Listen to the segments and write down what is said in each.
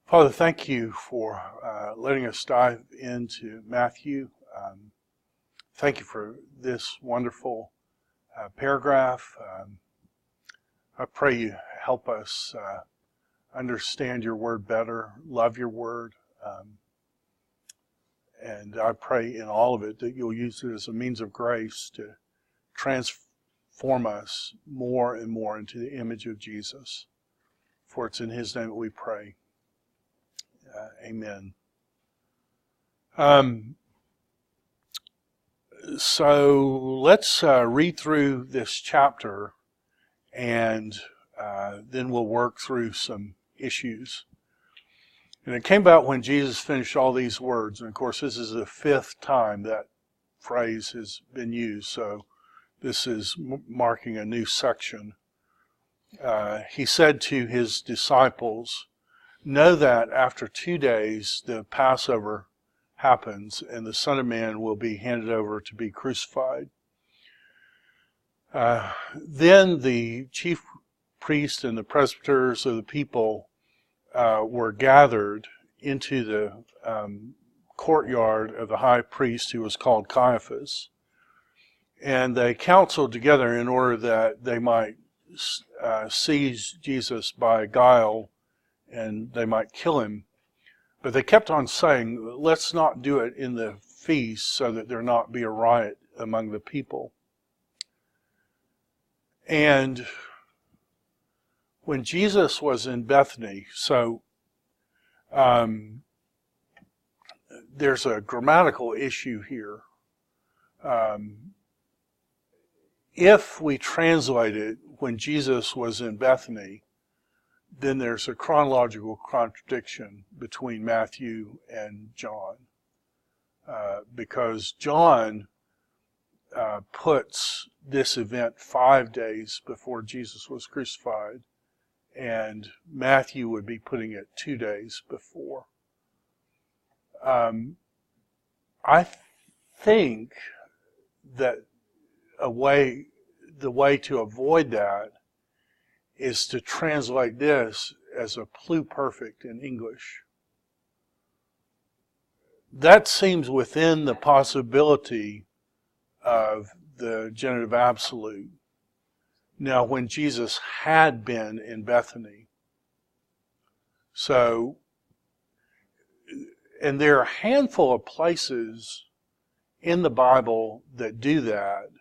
Father, thank you for letting us dive into Matthew. Thank you for this wonderful paragraph. I pray you help us understand your word better, love your word, and I pray in all of it that you'll use it as a means of grace to transform us more and more into the image of Jesus. For it's in his name that we pray. Amen. So let's read through this chapter, and then we'll work through some issues. And it came about when Jesus finished all these words, and of course this is the fifth time that phrase has been used, so this is marking a new section. He said to his disciples, "Know that after 2 days the Passover happens, and the Son of Man will be handed over to be crucified." Then the chief priests and the presbyters of the people were gathered into the courtyard of the high priest, who was called Caiaphas, and they counseled together in order that they might seize Jesus by guile and they might kill him. But they kept on saying, "Let's not do it in the feast, so that there not be a riot among the people." And when Jesus was in Bethany, so there's a grammatical issue here. If we translate it, when Jesus was in Bethany, then there's a chronological contradiction between Matthew and John, because John puts this event 5 days before Jesus was crucified, and Matthew would be putting it 2 days before. I think that the way to avoid that is to translate this as a pluperfect in English. That seems within the possibility of the genitive absolute. Now, when Jesus had been in Bethany. So, and there are a handful of places in the Bible that do that.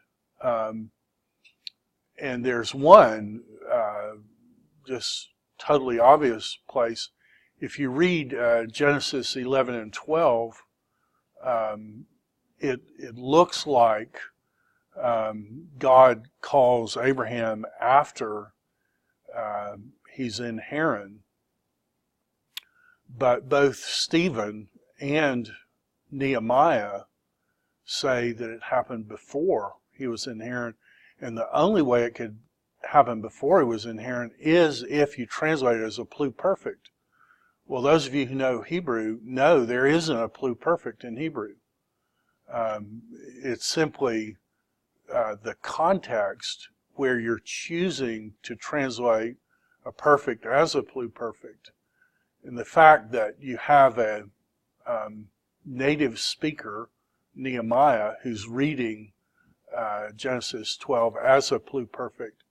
And there's one just totally obvious place. If you read Genesis 11 and 12, it looks like God calls Abraham after he's in Haran. But both Stephen and Nehemiah say that it happened before he was in Haran. And the only way it could happen before he was in Haran is if you translate it as a pluperfect. Well, those of you who know Hebrew know there isn't a pluperfect in Hebrew. It's simply the context where you're choosing to translate a perfect as a pluperfect. And the fact that you have a native speaker, Nehemiah, who's reading Genesis 12 as a pluperfect,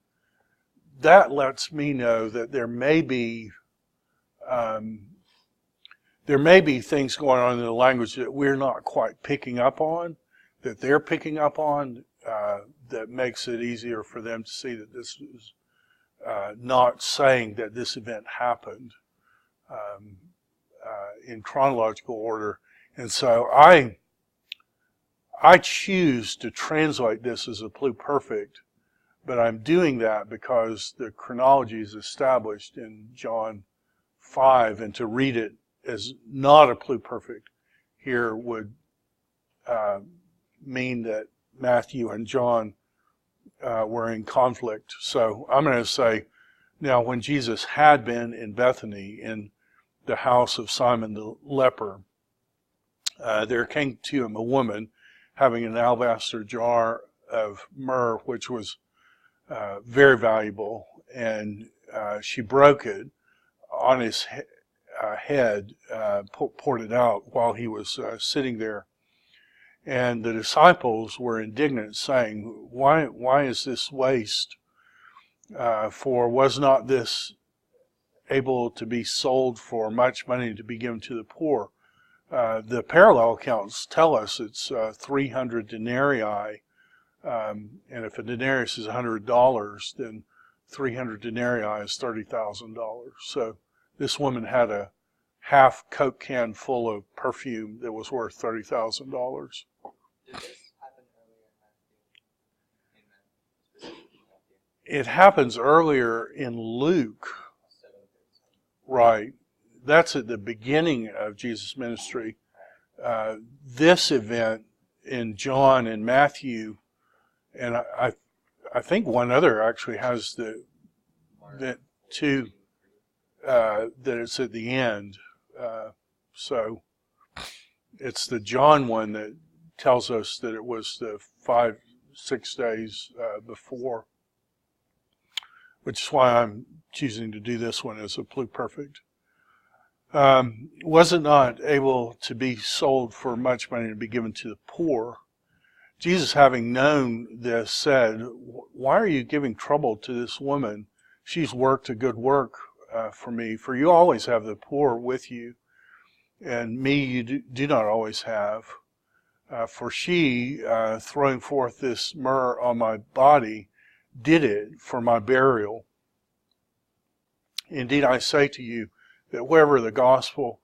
that lets me know that there may be things going on in the language that we're not quite picking up on, that they're picking up on, that makes it easier for them to see that this is not saying that this event happened in chronological order. And so I choose to translate this as a pluperfect, but I'm doing that because the chronology is established in John 5, and to read it as not a pluperfect here would mean that Matthew and John were in conflict. So I'm going to say, now when Jesus had been in Bethany in the house of Simon the leper, there came to him a woman having an alabaster jar of myrrh, which was very valuable, and she broke it on his head poured it out while he was sitting there. And the disciples were indignant, saying, Why is this waste? For was not this able to be sold for much money to be given to the poor? The parallel accounts tell us it's 300 denarii. And if a denarius is $100, then 300 denarii is $30,000. So this woman had a half Coke can full of perfume that was worth $30,000. Did this happen earlier in Matthew? It happens earlier in Luke. Right. That's at the beginning of Jesus' ministry. This event in John and Matthew, and I think one other actually has that too, that it's at the end. So it's the John one that tells us that it was the 5-6 days before, which is why I'm choosing to do this one as a pluperfect. Was it not able to be sold for much money to be given to the poor? Jesus, having known this, said, Why are you giving trouble to this woman? She's worked a good work for me, for you always have the poor with you, and me you do not always have. For she, throwing forth this myrrh on my body, did it for my burial. Indeed, I say to you that wherever the gospel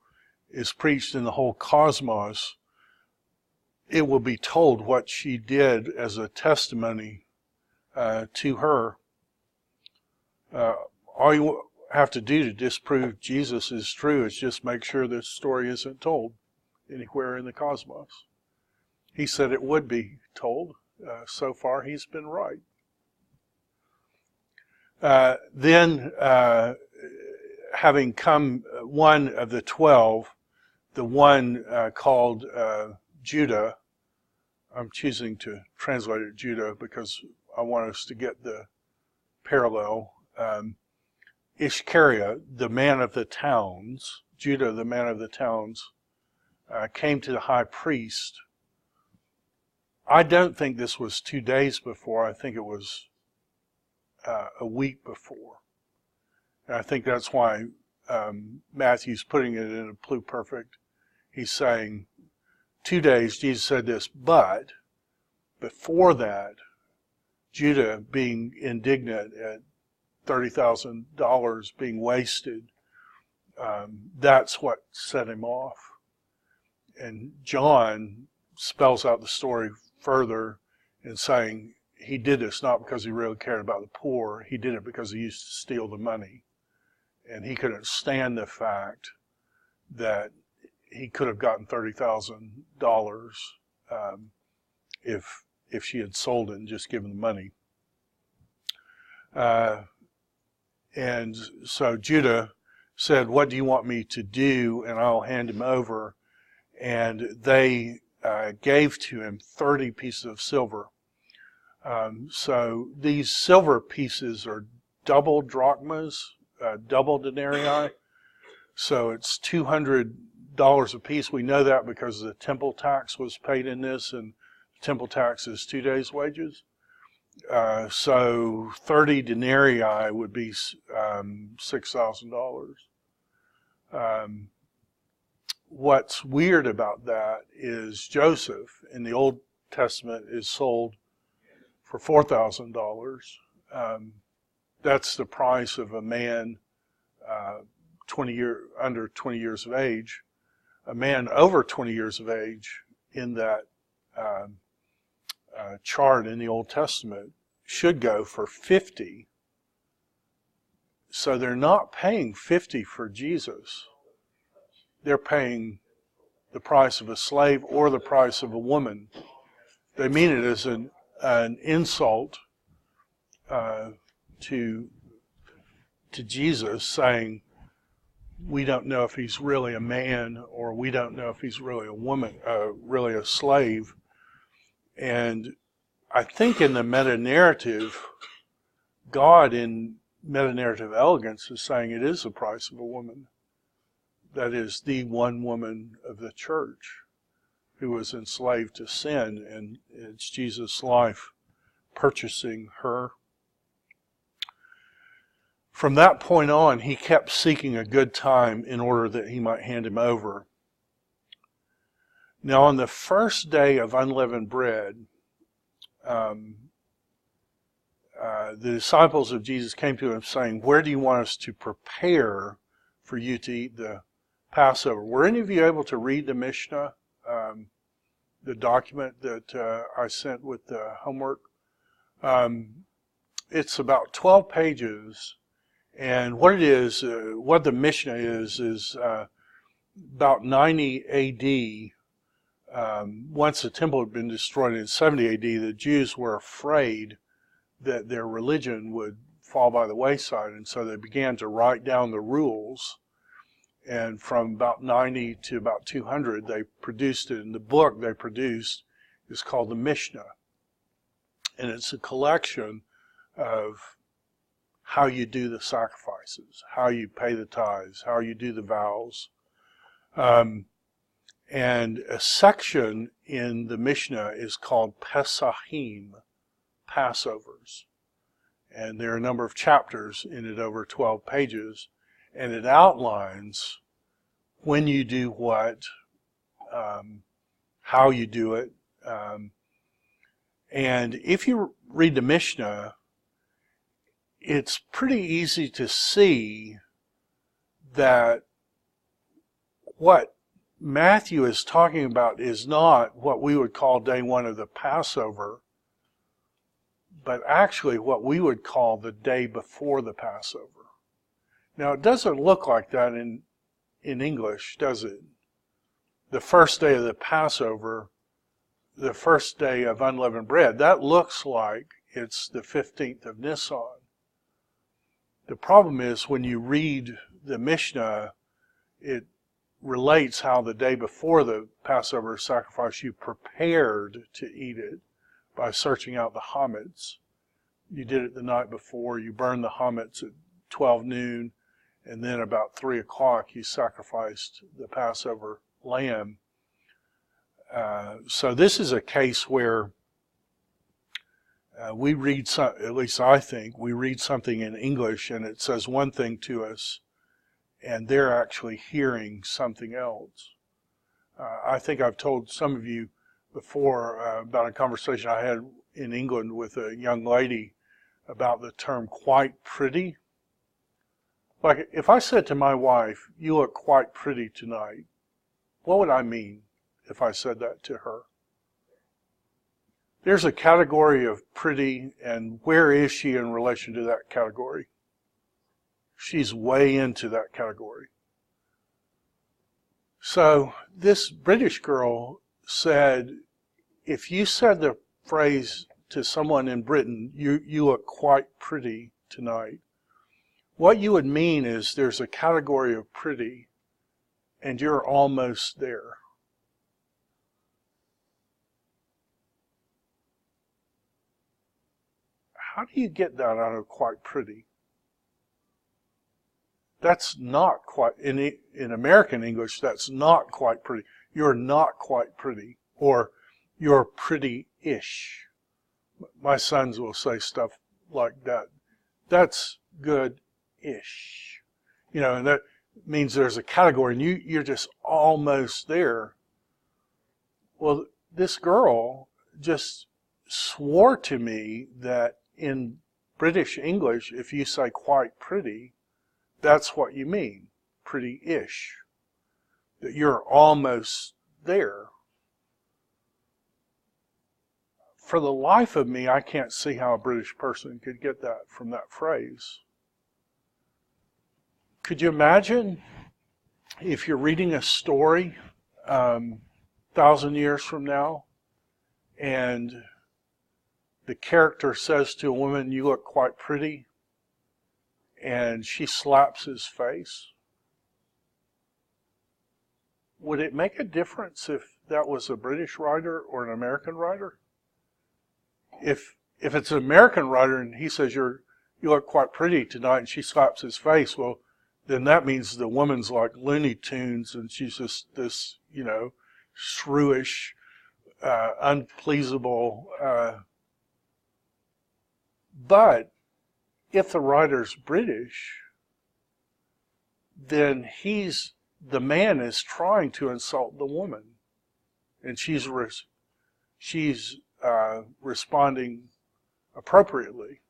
is preached in the whole cosmos, it will be told what she did as a testimony to her. All you have to do to disprove Jesus is true is just make sure this story isn't told anywhere in the cosmos. He said it would be told. So far, he's been right. Then, having come one of the 12, the one called Judah, I'm choosing to translate it Judah because I want us to get the parallel. Iscariot, the man of the towns, Judah, the man of the towns, came to the high priest. I don't think this was 2 days before. I think it was a week before. And I think that's why Matthew's putting it in a pluperfect. He's saying 2 days, Jesus said this, but before that, Judah being indignant at $30,000 being wasted, that's what set him off. And John spells out the story further in saying he did this not because he really cared about the poor, he did it because he used to steal the money. And he couldn't stand the fact that he could have gotten $30,000 if she had sold it and just given the money. And so Judah said, what do you want me to do? And I'll hand him over. And they gave to him 30 pieces of silver. So these silver pieces are double drachmas, double denarii. So it's $200 a piece. We know that because the temple tax was paid in this, and the temple tax is 2 days' wages. So 30 denarii would be $6,000. What's weird about that is Joseph in the Old Testament is sold for $4,000. That's the price of a man under 20 years of age. A man over 20 years of age in that chart in the Old Testament should go for 50. So they're not paying 50 for Jesus. They're paying the price of a slave or the price of a woman. They mean it as an insult to Jesus, saying, we don't know if he's really a man, or we don't know if he's really a woman, really a slave. And I think in the meta-narrative, God in meta-narrative elegance is saying it is the price of a woman. that is the one woman of the church who was enslaved to sin, and it's Jesus' life purchasing her. From that point on, he kept seeking a good time in order that he might hand him over. Now, on the first day of unleavened bread, the disciples of Jesus came to him saying, "Where do you want us to prepare for you to eat the Passover?" Were any of you able to read the Mishnah, the document that I sent with the homework? It's about 12 pages, and what it is, what the Mishnah is about 90 A.D., once the temple had been destroyed in 70 A.D., the Jews were afraid that their religion would fall by the wayside, and so they began to write down the rules. And from about 90 to about 200, they produced it. And the book they produced is called the Mishnah. And it's a collection of how you do the sacrifices, how you pay the tithes, how you do the vows. And a section in the Mishnah is called Pesachim, Passovers. And there are a number of chapters in it, over 12 pages. And it outlines when you do what, how you do it. And if you read the Mishnah, it's pretty easy to see that what Matthew is talking about is not what we would call day one of the Passover, but actually what we would call the day before the Passover. Now, it doesn't look like that in English, does it? The first day of the Passover, the first day of unleavened bread, that looks like it's the 15th of Nisan. The problem is when you read the Mishnah, it relates how the day before the Passover sacrifice you prepared to eat it by searching out the hametz. You did it the night before. You burned the hametz at 12 noon, and then about 3 o'clock you sacrificed the Passover lamb. So this is a case where we read, at least I think, we read something in English and it says one thing to us, and they're actually hearing something else. I think I've told some of you before about a conversation I had in England with a young lady about the term quite pretty. Like if I said to my wife, "You look quite pretty tonight," what would I mean if I said that to her? There's a category of pretty, and where is she in relation to that category? She's way into that category. So this British girl said, if you said the phrase to someone in Britain, you look quite pretty tonight, what you would mean is there's a category of pretty and you're almost there. How do you get that out of quite pretty? That's not quite, in American English, that's not quite pretty. You're not quite pretty, or you're pretty-ish. My sons will say stuff like that. That's good-ish. You know, and that means there's a category, and you're just almost there. Well, this girl just swore to me that in British English, if you say quite pretty, that's what you mean, pretty-ish. That you're almost there. For the life of me, I can't see how a British person could get that from that phrase. Could you imagine if you're reading a story 1,000 years from now, and the character says to a woman, "You look quite pretty," and she slaps his face? Would it make a difference if that was a British writer or an American writer? If it's an American writer and he says you look quite pretty tonight, and she slaps his face, well, then that means the woman's like Looney Tunes and she's just this, shrewish, unpleasable. But if the writer's British, then the man is trying to insult the woman, and she's responding appropriately.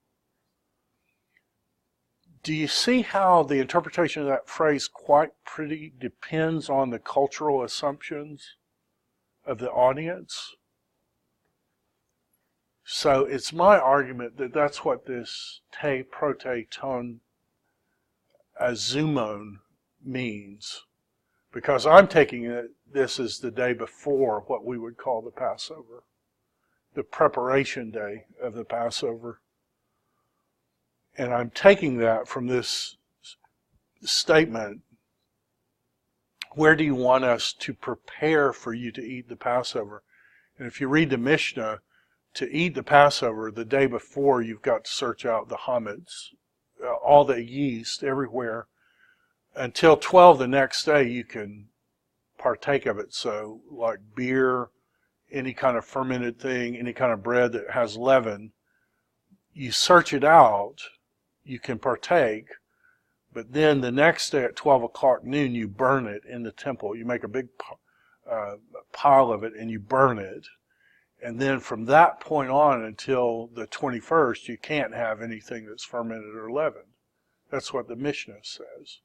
Do you see how the interpretation of that phrase quite pretty depends on the cultural assumptions of the audience? So it's my argument that that's what this te prote ton azumon means, because I'm taking it this is the day before what we would call the Passover, the preparation day of the Passover. And I'm taking that from this statement, where do you want us to prepare for you to eat the Passover? And if you read the Mishnah, to eat the Passover, the day before, you've got to search out the chametz, all the yeast everywhere. Until 12 the next day, you can partake of it. So like beer, any kind of fermented thing, any kind of bread that has leaven, you search it out, you can partake, but then the next day at 12 o'clock noon, you burn it in the temple. You make a big pile of it and you burn it. And then from that point on until the 21st, you can't have anything that's fermented or leavened. That's what the Mishnah says.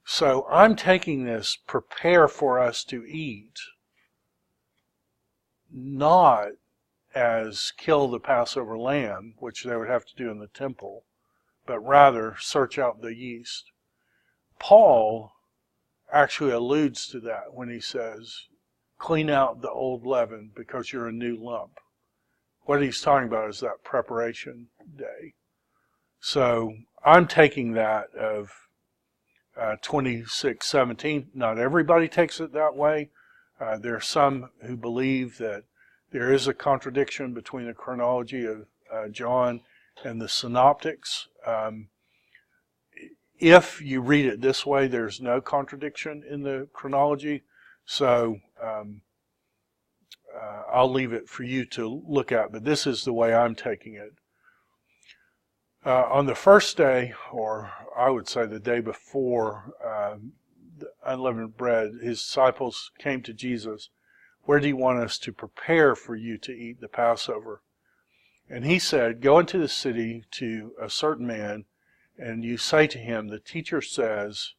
So I'm taking this prepare for us to eat, not as kill the Passover lamb, which they would have to do in the temple, but rather search out the yeast. Paul actually alludes to that when he says, clean out the old leaven because you're a new lump. What he's talking about is that preparation day. So I'm taking that of 26:17. Not everybody takes it that way. There are some who believe that there is a contradiction between the chronology of John and the synoptics. If you read it this way, there's no contradiction in the chronology. So I'll leave it for you to look at, but this is the way I'm taking it. On the first day, or I would say the day before the unleavened bread, his disciples came to Jesus. Where do you want us to prepare for you to eat the Passover? And he said, go into the city to a certain man, and you say to him, the teacher says,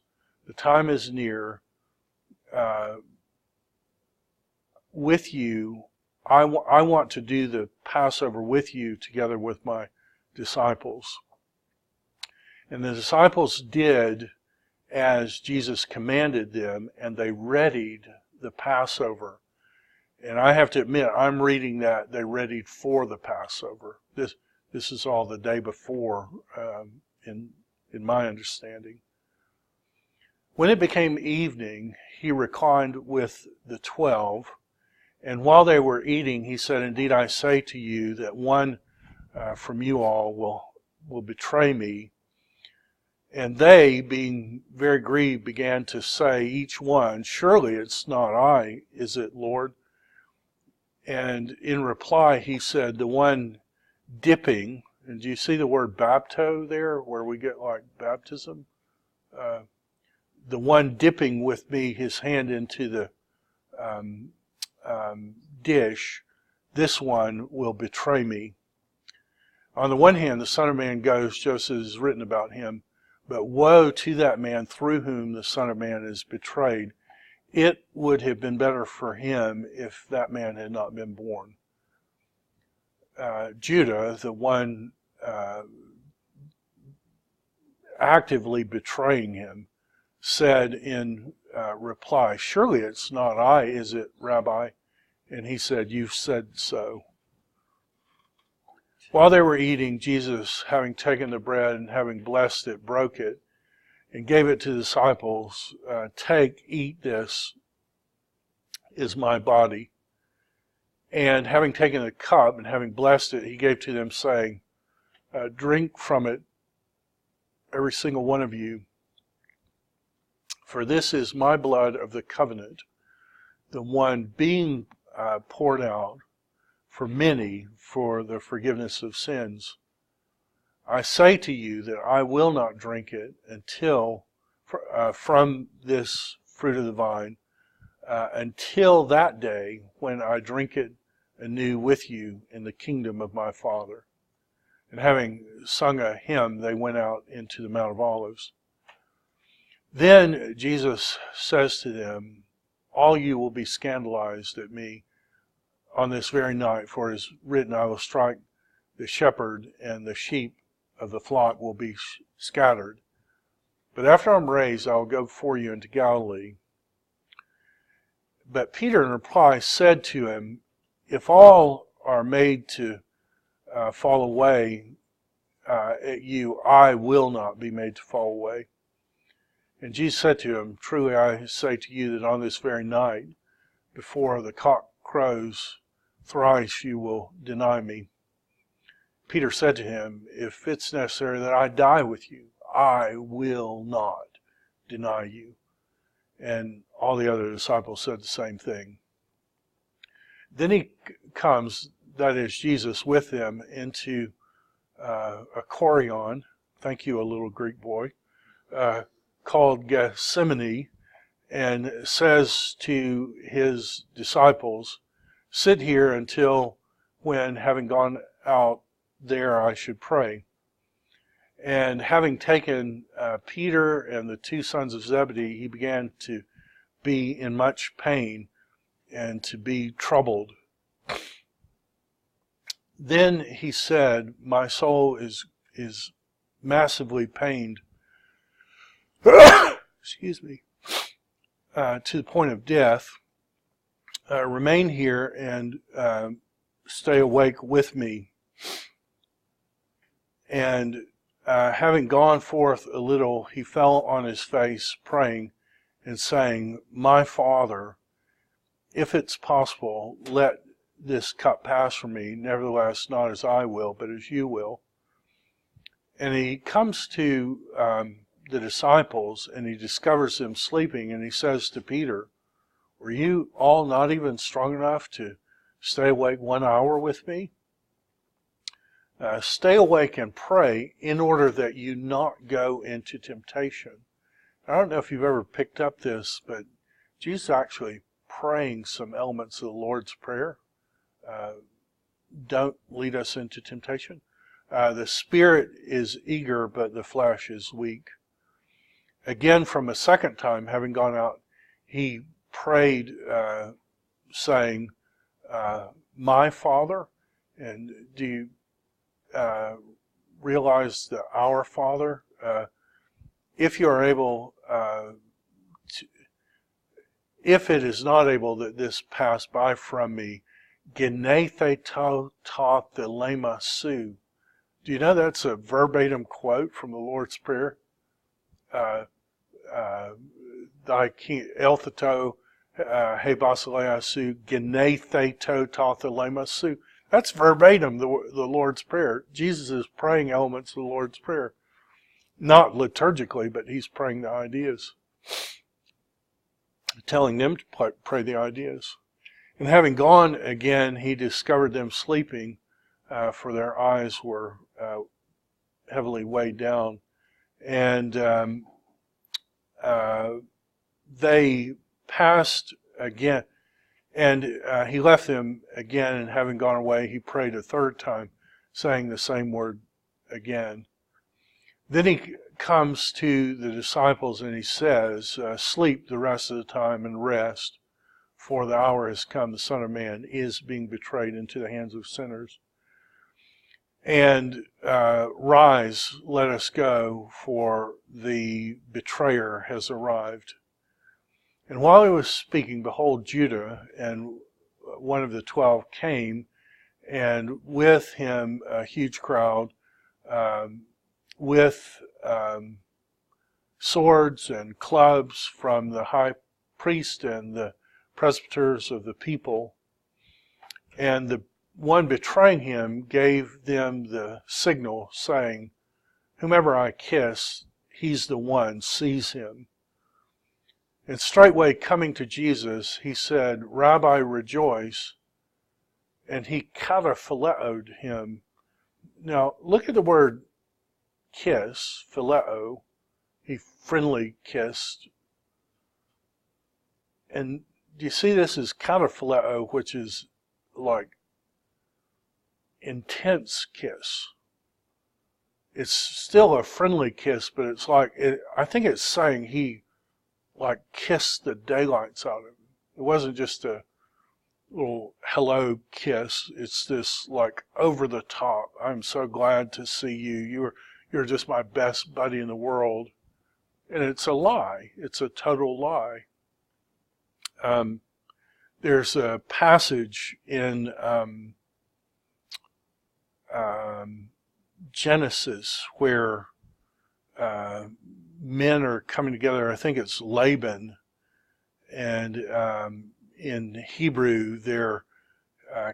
the time is near. With you, I want to do the Passover with you together with my disciples. And the disciples did as Jesus commanded them, and they readied the Passover. And I have to admit, I'm reading that they readied for the Passover. This is all the day before, in my understanding. When it became evening, he reclined with the 12, and while they were eating, he said, indeed, I say to you that one from you all will betray me. And they, being very grieved, began to say, each one, surely it's not I, is it, Lord? And in reply, he said, the one dipping, and do you see the word bapto there, where we get like baptism? The one dipping with me his hand into the dish, this one will betray me. On the one hand, the Son of Man goes just as is written about him, but woe to that man through whom the Son of Man is betrayed. It would have been better for him if that man had not been born. Judah, the one actively betraying him, said in reply, surely it's not I, is it, Rabbi? And he said, you've said so. While they were eating, Jesus, having taken the bread and having blessed it, broke it and gave it to the disciples. Take, eat, this is my body. And having taken the cup and having blessed it, he gave to them, saying, drink from it, every single one of you. For this is my blood of the covenant, the one being poured out for many for the forgiveness of sins. I say to you that I will not drink it until from this fruit of the vine until that day when I drink it anew with you in the kingdom of my Father. And having sung a hymn, they went out into the Mount of Olives. Then Jesus says to them, all you will be scandalized at me on this very night, for it is written, I will strike the shepherd, and the sheep of the flock will be scattered. But after I'm raised, I will go before you into Galilee. But Peter in reply said to him, if all are made to fall away at you, I will not be made to fall away. And Jesus said to him, truly I say to you that on this very night, before the cock crows thrice, you will deny me. Peter said to him, if it's necessary that I die with you, I will not deny you. And all the other disciples said the same thing. Then he comes, that is Jesus, with them into a chorion, thank you, a little Greek boy, called Gethsemane, and says to his disciples, sit here until when, having gone out there, I should pray. And having taken Peter and the two sons of Zebedee, he began to be in much pain and to be troubled. Then he said, my soul is massively pained, excuse me, to the point of death. Remain here and stay awake with me. And having gone forth a little, he fell on his face, praying and saying, my Father, if it's possible, let this cup pass from me. Nevertheless, not as I will, but as you will. And he comes to the disciples, and he discovers them sleeping, and he says to Peter, were you all not even strong enough to stay awake 1 hour with me? Stay awake and pray in order that you not go into temptation. I don't know if you've ever picked up this, but Jesus is actually praying some elements of the Lord's Prayer. Don't lead us into temptation. The spirit is eager, but the flesh is weak. Again, from a second time, having gone out, he prayed, saying, my Father. And do you realize the Our Father? If you are able, if it is not able that this pass by from me, genethe to ta thelema su. Do you know that's a verbatim quote from the Lord's Prayer? Thy king elthato he basileia su genethe to ta thelema su. That's verbatim the Lord's Prayer. Jesus is praying elements of the Lord's Prayer. Not liturgically, but he's praying the ideas. Telling them to pray the ideas. And having gone again, he discovered them sleeping, for their eyes were heavily weighed down. And they passed again. And he left them again, and having gone away, he prayed a third time, saying the same word again. Then he comes to the disciples and he says, sleep the rest of the time and rest, for the hour has come, the Son of Man is being betrayed into the hands of sinners. And rise, let us go, for the betrayer has arrived. And while he was speaking, behold, Judah and one of the 12 came, and with him a huge crowd, with swords and clubs from the high priest and the presbyters of the people. And the one betraying him gave them the signal, saying, whomever I kiss, he's the one, seize him. And straightway coming to Jesus, he said, Rabbi, rejoice. And he kataphiletoed him. Now, look at the word kiss, phileo. He friendly kissed. And do you see this as kataphileo, which is like intense kiss? It's still a friendly kiss, but it's like, I think it's saying he like kissed the daylights out of him. It wasn't just a little hello kiss. It's this like over the top. I'm so glad to see you. You're just my best buddy in the world. And it's a lie. It's a total lie. There's a passage in Genesis where men are coming together. I think it's Laban, and in Hebrew they're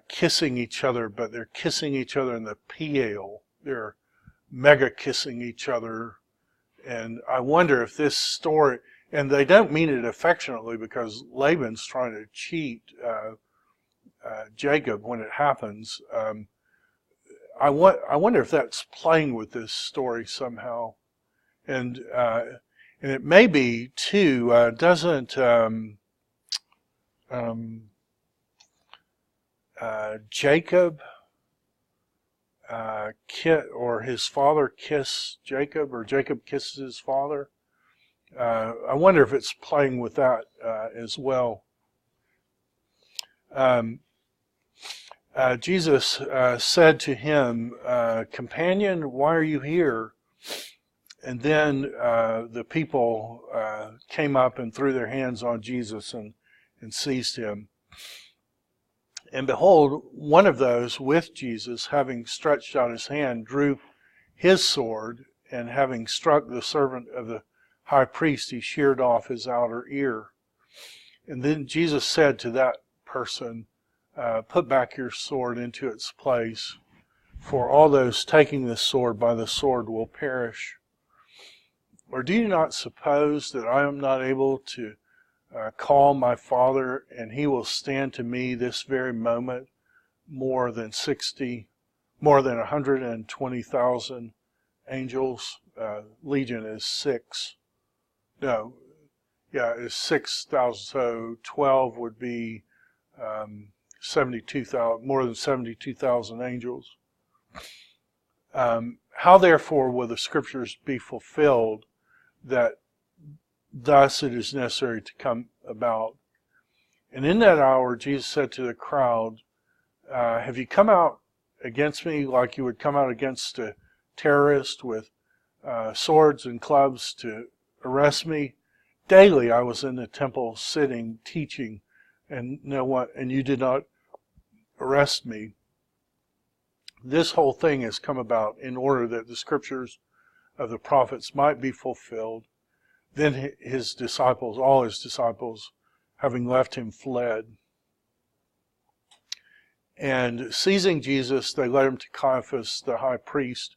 kissing each other, but they're kissing each other in the piel. They're mega kissing each other, and I wonder if this story, and they don't mean it affectionately because Laban's trying to cheat Jacob when it happens. I wonder if that's playing with this story somehow. And it may be, too, doesn't Jacob or his father kiss Jacob, or Jacob kisses his father? I wonder if it's playing with that as well. Jesus said to him, companion, why are you here? And then the people came up and threw their hands on Jesus and seized him. And behold, one of those with Jesus, having stretched out his hand, drew his sword, and having struck the servant of the high priest, he sheared off his outer ear. And then Jesus said to that person, put back your sword into its place, for all those taking this sword by the sword will perish. Or do you not suppose that I am not able to call my Father, and he will stand to me this very moment more than 120,000 angels? Legion is 6. No, yeah, it's 6,000. So 12 would be 72,000, more than 72,000 angels. How therefore will the scriptures be fulfilled that thus it is necessary to come about? And in that hour Jesus said to the crowd, have you come out against me like you would come out against a terrorist with swords and clubs to arrest me? Daily I was in the temple sitting, teaching, and you did not arrest me. This whole thing has come about in order that the scriptures of the prophets might be fulfilled. Then his disciples, all his disciples, having left him, fled. And seizing Jesus, they led him to Caiaphas, the high priest,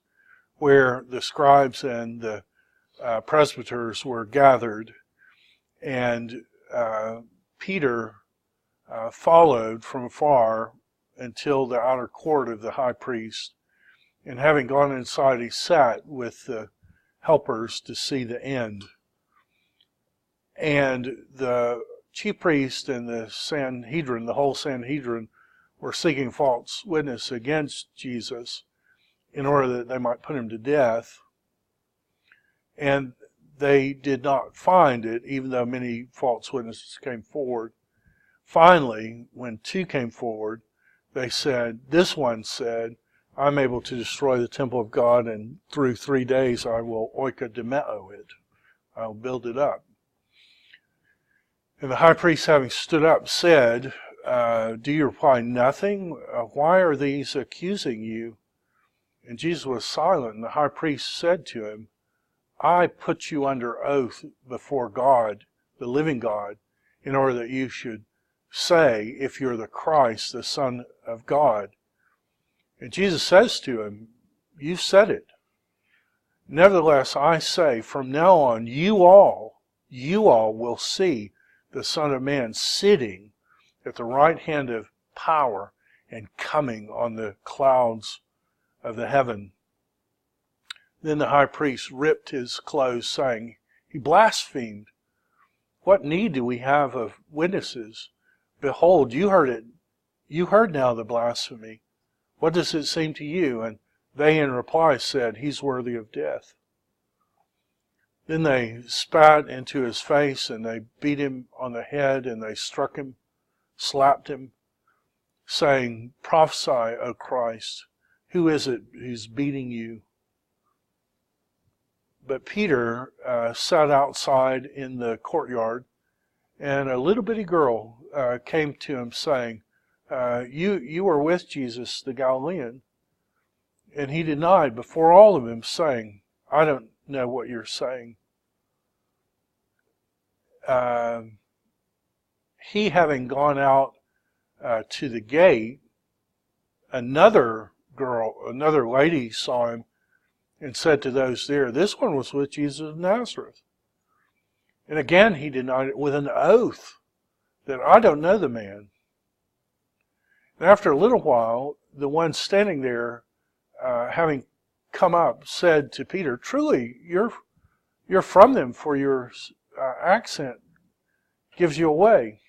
where the scribes and the presbyters were gathered. And Peter followed from afar until the outer court of the high priest. And having gone inside, he sat with the helpers to see the end. And the chief priest and the Sanhedrin, the whole Sanhedrin, were seeking false witness against Jesus in order that they might put him to death. And they did not find it, even though many false witnesses came forward. Finally, when 2 came forward, they said, this one said, I'm able to destroy the temple of God, and through 3 days I will oikodemeo it. I will build it up. And the high priest, having stood up, said, do you reply nothing? Why are these accusing you? And Jesus was silent, and the high priest said to him, I put you under oath before God, the living God, in order that you should say if you're the Christ, the Son of God. And Jesus says to him, you said it. Nevertheless, I say, from now on, you all you all will see the Son of Man sitting at the right hand of power and coming on the clouds of the heaven." Then the high priest ripped his clothes, saying, "He blasphemed. What need do we have of witnesses? Behold, you heard it. You heard now the blasphemy. What does it seem to you?" And they in reply said, "He's worthy of death." Then they spat into his face, and they beat him on the head, and they struck him, slapped him, saying, "Prophesy, O Christ, who is it who's beating you?" But Peter sat outside in the courtyard, and a little bitty girl came to him saying, you were with Jesus the Galilean." And he denied before all of them, saying, "I don't know what you're saying." He having gone out to the gate, another lady saw him and said to those there, "This one was with Jesus of Nazareth." And again he denied it with an oath that, "I don't know the man." And after a little while, the one standing there, having come up, said to Peter, "Truly, you're from them, for your accent gives you away."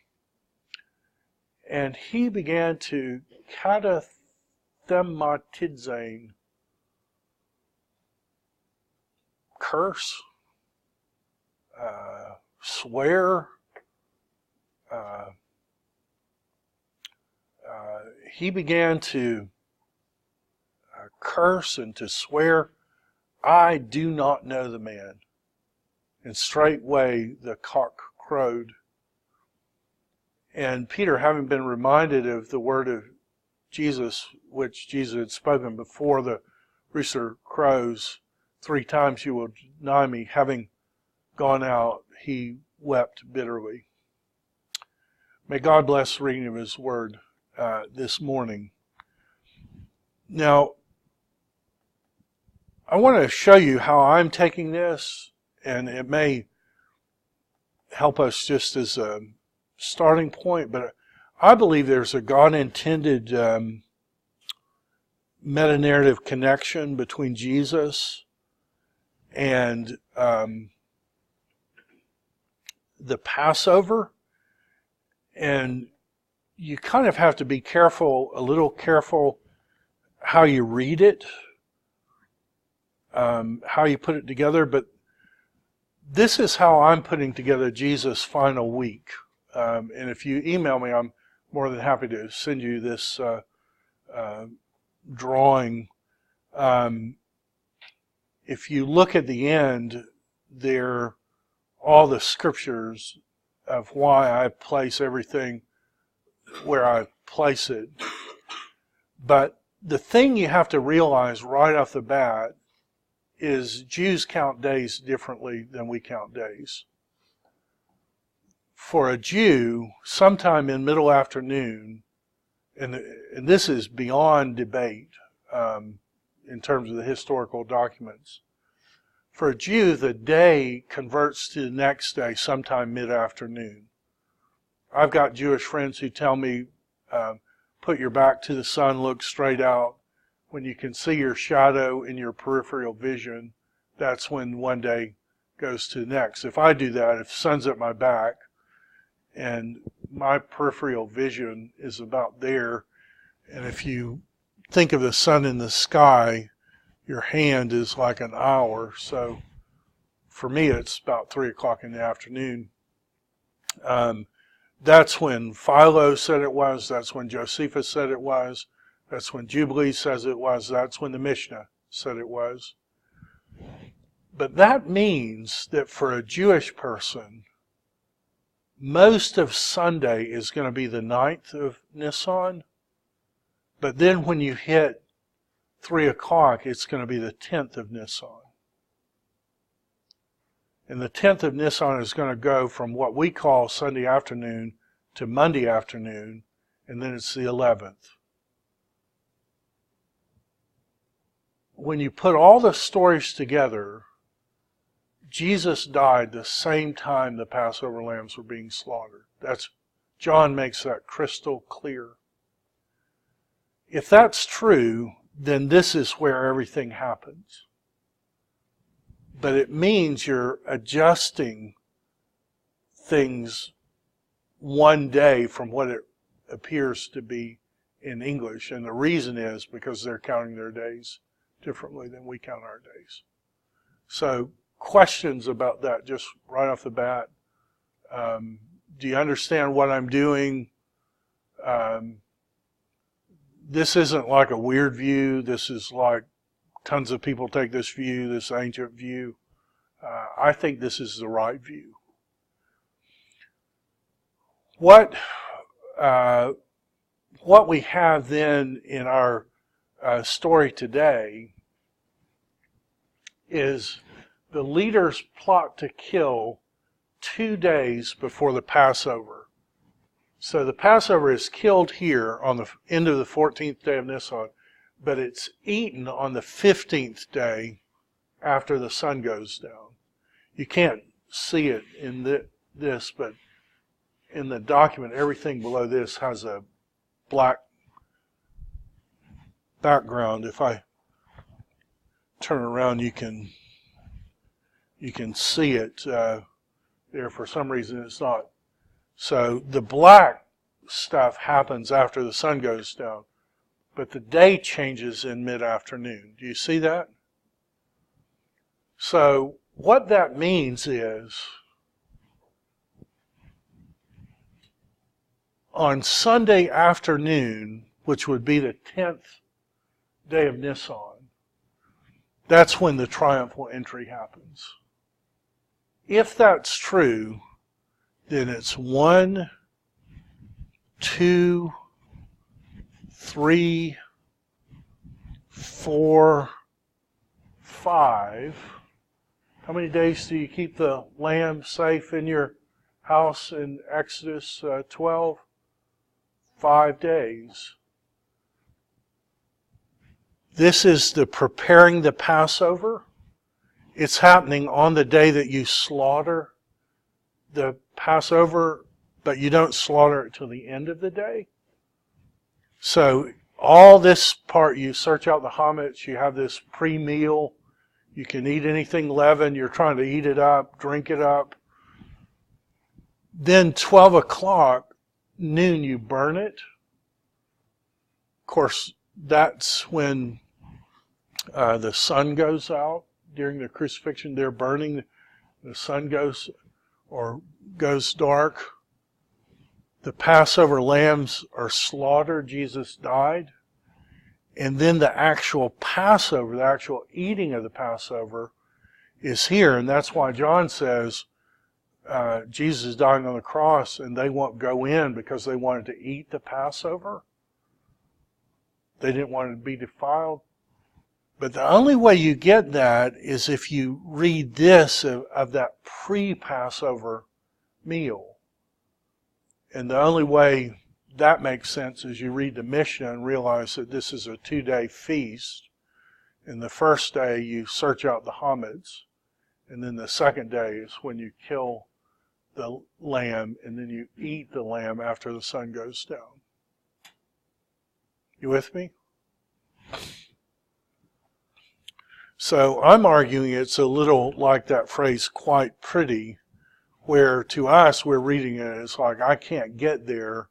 And he began to katathematizane, curse, swear. He began to curse and to swear, "I do not know the man." And straightway the cock crowed. And Peter, having been reminded of the word of Jesus, which Jesus had spoken, "Before the rooster crows 3 times you will deny me," having gone out, he wept bitterly. May God bless the reading of his word this morning. Now, I want to show you how I'm taking this, and it may help us just as a starting point, but I believe there's a God-intended meta-narrative connection between Jesus and the Passover, and you kind of have to be a little careful how you read it, how you put it together, but this is how I'm putting together Jesus' final week. And if you email me, I'm more than happy to send you this drawing. If you look at the end, there all the scriptures of why I place everything where I place it. But the thing you have to realize right off the bat is Jews count days differently than we count days. For a Jew, sometime in middle afternoon, and this is beyond debate in terms of the historical documents, for a Jew, the day converts to the next day sometime mid-afternoon. I've got Jewish friends who tell me, put your back to the sun, look straight out. When you can see your shadow in your peripheral vision, that's when one day goes to the next. If I do that, if the sun's at my back and my peripheral vision is about there, and if you think of the sun in the sky, your hand is like an hour. So for me, it's about 3 o'clock in the afternoon. That's when Philo said it was. That's when Josephus said it was. That's when Jubilee says it was. That's when the Mishnah said it was. But that means that for a Jewish person, most of Sunday is going to be the 9th of Nisan. But then when you hit 3 o'clock, it's going to be the 10th of Nisan. And the 10th of Nisan is going to go from what we call Sunday afternoon to Monday afternoon, and then it's the 11th. When you put all the stories together, Jesus died the same time the Passover lambs were being slaughtered. John makes that crystal clear. If that's true, then this is where everything happens. But it means you're adjusting things one day from what it appears to be in English. And the reason is because they're counting their days differently than we count our days. So questions about that just right off the bat. Do you understand what I'm doing? This isn't like a weird view. This is like tons of people take this view, this ancient view. I think this is the right view. What we have then in our story today is the leaders plot to kill 2 days before the Passover. So the Passover is killed here on the end of the 14th day of Nisan, but it's eaten on the 15th day after the sun goes down. You can't see it in this, but in the document, everything below this has a black background. If I turn around, you can see it there. For some reason, it's not. So the black stuff happens after the sun goes down, but the day changes in mid-afternoon. Do you see that? So what that means is on Sunday afternoon, which would be the 10th day of Nisan, that's when the triumphal entry happens. If that's true, then it's 1, 2, 3, 4, 5. How many days do you keep the lamb safe in your house in Exodus 12? 5 days. This is the preparing the Passover. It's happening on the day that you slaughter the Passover, but you don't slaughter it till the end of the day. So all this part, you search out the chametz, you have this pre-meal, you can eat anything leavened, you're trying to eat it up, drink it up. Then 12 o'clock, noon, you burn it. Of course, that's when the sun goes out. During the crucifixion, they're burning. The sun goes dark. The Passover lambs are slaughtered. Jesus died. And then the actual Passover, the actual eating of the Passover is here. And that's why John says Jesus is dying on the cross and they won't go in because they wanted to eat the Passover. They didn't want it to be defiled. But the only way you get that is if you read this of that pre-Passover meal. And the only way that makes sense is you read the Mishnah and realize that this is a 2-day feast. And the first day you search out the chametz. And then the second day is when you kill the lamb and then you eat the lamb after the sun goes down. You with me? So I'm arguing it's a little like that phrase, quite pretty, where to us we're reading it, it's like, I can't get there.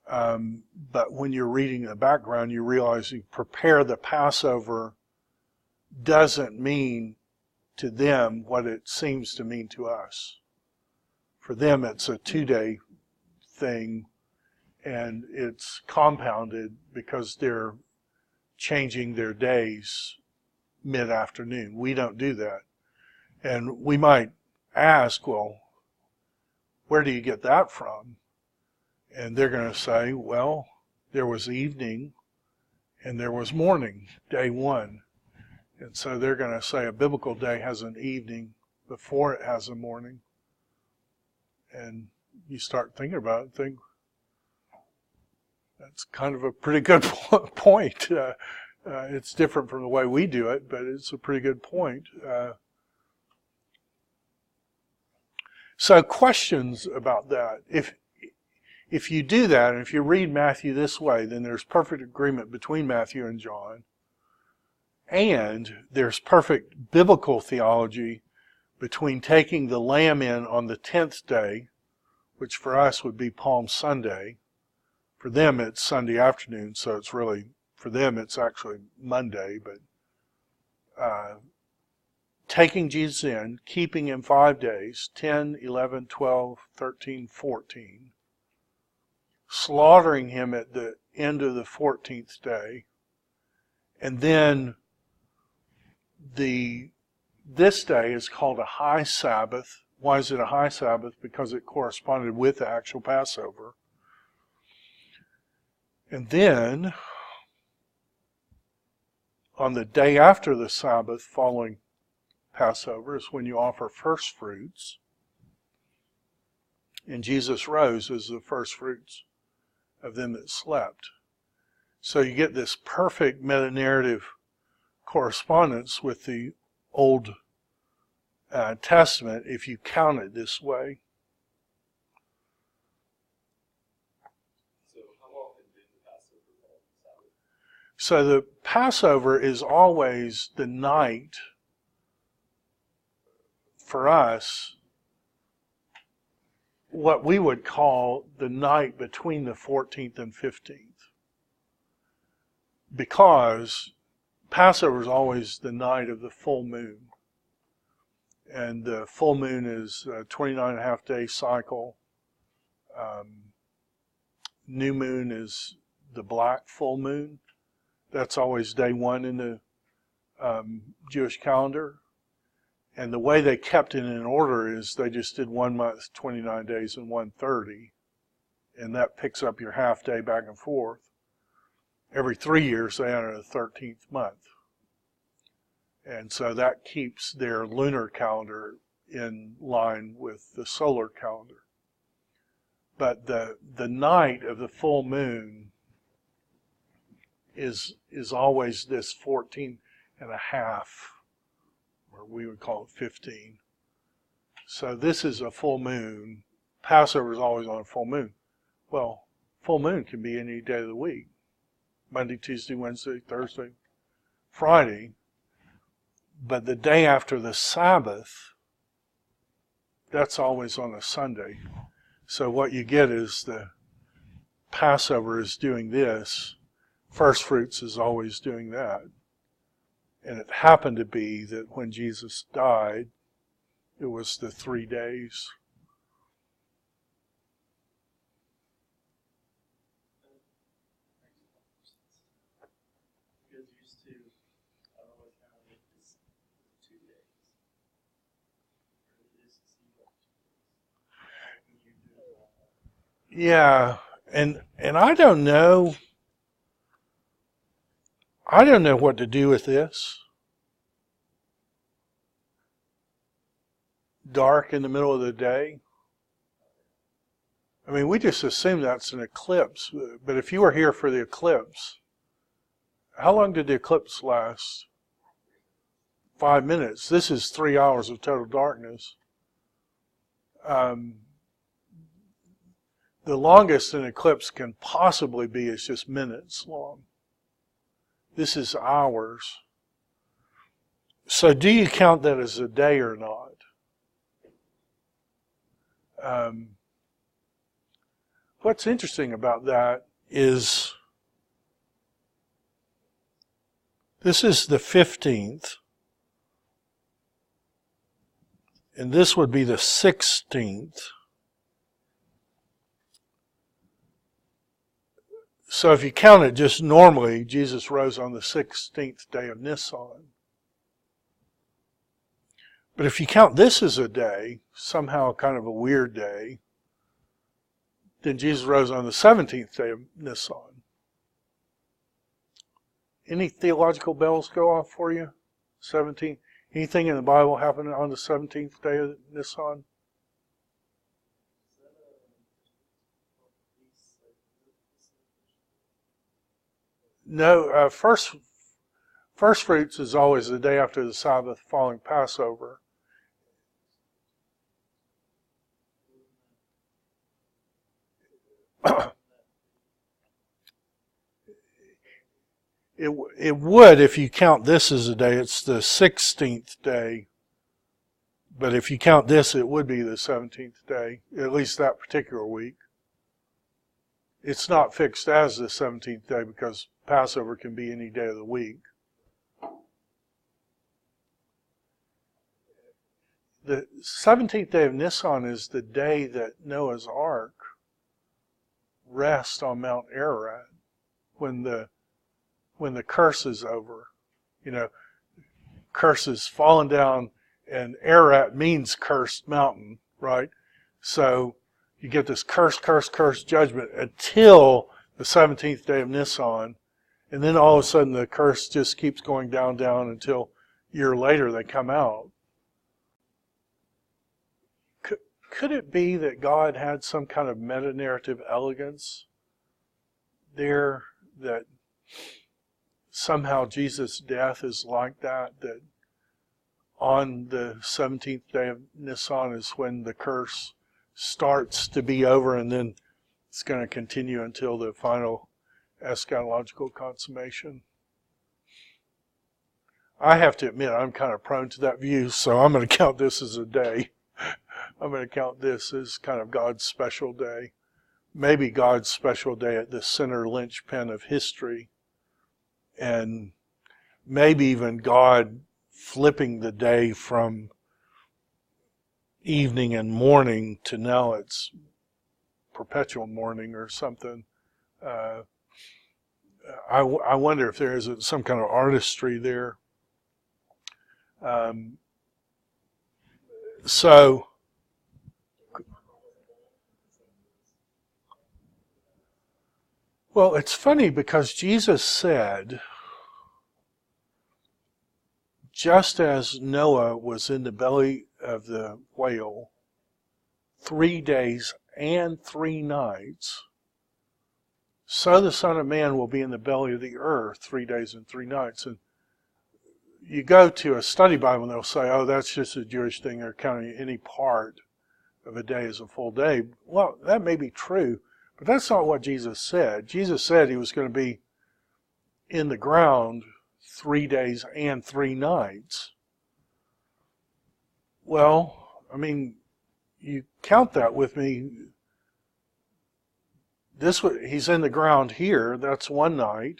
But when you're reading the background, you realize you prepare the Passover doesn't mean to them what it seems to mean to us. For them, it's a 2-day thing, and it's compounded because they're changing their days mid-afternoon. We don't do that. And we might ask, well, where do you get that from? And they're going to say, well, there was evening and there was morning, day 1. And so they're going to say a biblical day has an evening before it has a morning. And you start thinking about it and think, that's kind of a pretty good point. It's different from the way we do it, but it's a pretty good point. So questions about that. If you do that, and if you read Matthew this way, then there's perfect agreement between Matthew and John. And there's perfect biblical theology between taking the lamb in on the 10th day, which for us would be Palm Sunday. For them, it's Sunday afternoon, so it's really, for them, it's actually Monday. But taking Jesus in, keeping him 5 days, 10, 11, 12, 13, 14, slaughtering him at the end of the 14th day, and then this day is called a high Sabbath. Why is it a high Sabbath? Because it corresponded with the actual Passover. And then, on the day after the Sabbath following Passover is when you offer first fruits. And Jesus rose as the first fruits of them that slept. So you get this perfect meta-narrative correspondence with the Old Testament if you count it this way. So how often did the Passover fall on Sabbath? So the Passover is always the night, for us, what we would call the night between the 14th and 15th. Because Passover is always the night of the full moon. And the full moon is a 29.5-day cycle. New moon is the black full moon. That's always day one in the Jewish calendar. And the way they kept it in order is they just did 1 month, 29 days, and 130. And that picks up your half day back and forth. Every 3 years they enter the 13th month. And so that keeps their lunar calendar in line with the solar calendar. But the night of the full moon is always this 14 and a half, or we would call it 15. So this is a full moon. Passover is always on a full moon. Well, full moon can be any day of the week. Monday, Tuesday, Wednesday, Thursday, Friday. But the day after the Sabbath, that's always on a Sunday. So what you get is the Passover is doing this. First fruits is always doing that. And it happened to be that when Jesus died, it was the 3 days. You guys used to, I don't know what kind of make this 2 days. Or it is to see what 2 days. When you do Yeah, and I don't know. I don't know what to do with this. Dark in the middle of the day. I mean, we just assume that's an eclipse. But if you were here for the eclipse, how long did the eclipse last? 5 minutes. This is 3 hours of total darkness. The longest an eclipse can possibly be is just minutes long. This is hours. So do you count that as a day or not? What's interesting about that is this is the 15th, and this would be the 16th. So if you count it just normally, Jesus rose on the 16th day of Nisan. But if you count this as a day, somehow kind of a weird day, then Jesus rose on the 17th day of Nisan. Any theological bells go off for you? 17th. Anything in the Bible happen on the 17th day of Nisan? No, first fruits is always the day after the Sabbath following Passover. It would if you count this as a day. It's the 16th day. But if you count this, it would be the 17th day, at least that particular week. It's not fixed as the 17th day because Passover can be any day of the week. The 17th day of Nisan is the day that Noah's Ark rests on Mount Ararat when the curse is over. You know, curse is fallen down, and Ararat means cursed mountain, right? So you get this curse judgment until the 17th day of Nisan, and then all of a sudden the curse just keeps going down until a year later they come out. Could it be that God had some kind of meta-narrative elegance there, that somehow Jesus' death is like that on the 17th day of Nisan is when the curse starts to be over, and then it's going to continue until the final eschatological consummation? I have to admit, I'm kind of prone to that view, so I'm going to count this as a day. I'm going to count this as kind of God's special day. Maybe God's special day at the center linchpin of history. And maybe even God flipping the day from evening and morning to now it's perpetual morning or something. I wonder if there is some kind of artistry there. So, well, it's funny because Jesus said, just as Noah was in the belly of the whale 3 days and 3 nights, so the Son of Man will be in the belly of the earth 3 days and 3 nights. And you go to a study Bible and they'll say, oh, that's just a Jewish thing. They're counting any part of a day as a full day. Well, that may be true, but that's not what Jesus said. Jesus said he was going to be in the ground 3 days and 3 nights. Well, I mean, you count that with me. He's in the ground here, that's 1 night.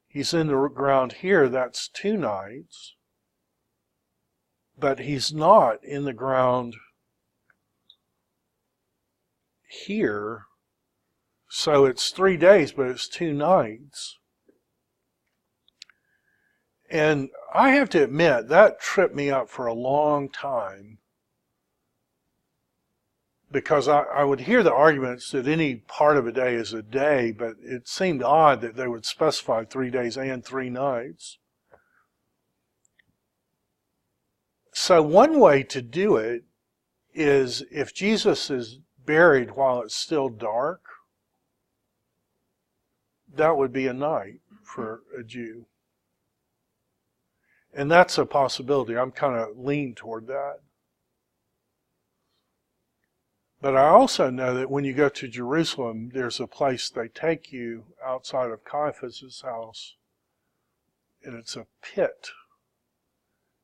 He's in the ground here, that's 2 nights. But he's not in the ground here. So it's 3 days, but it's 2 nights. And I have to admit, that tripped me up for a long time. Because I would hear the arguments that any part of a day is a day, but it seemed odd that they would specify 3 days and 3 nights. So one way to do it is if Jesus is buried while it's still dark, that would be a night for a Jew. And that's a possibility. I'm kind of lean toward that. But I also know that when you go to Jerusalem, there's a place they take you outside of Caiaphas' house, and it's a pit.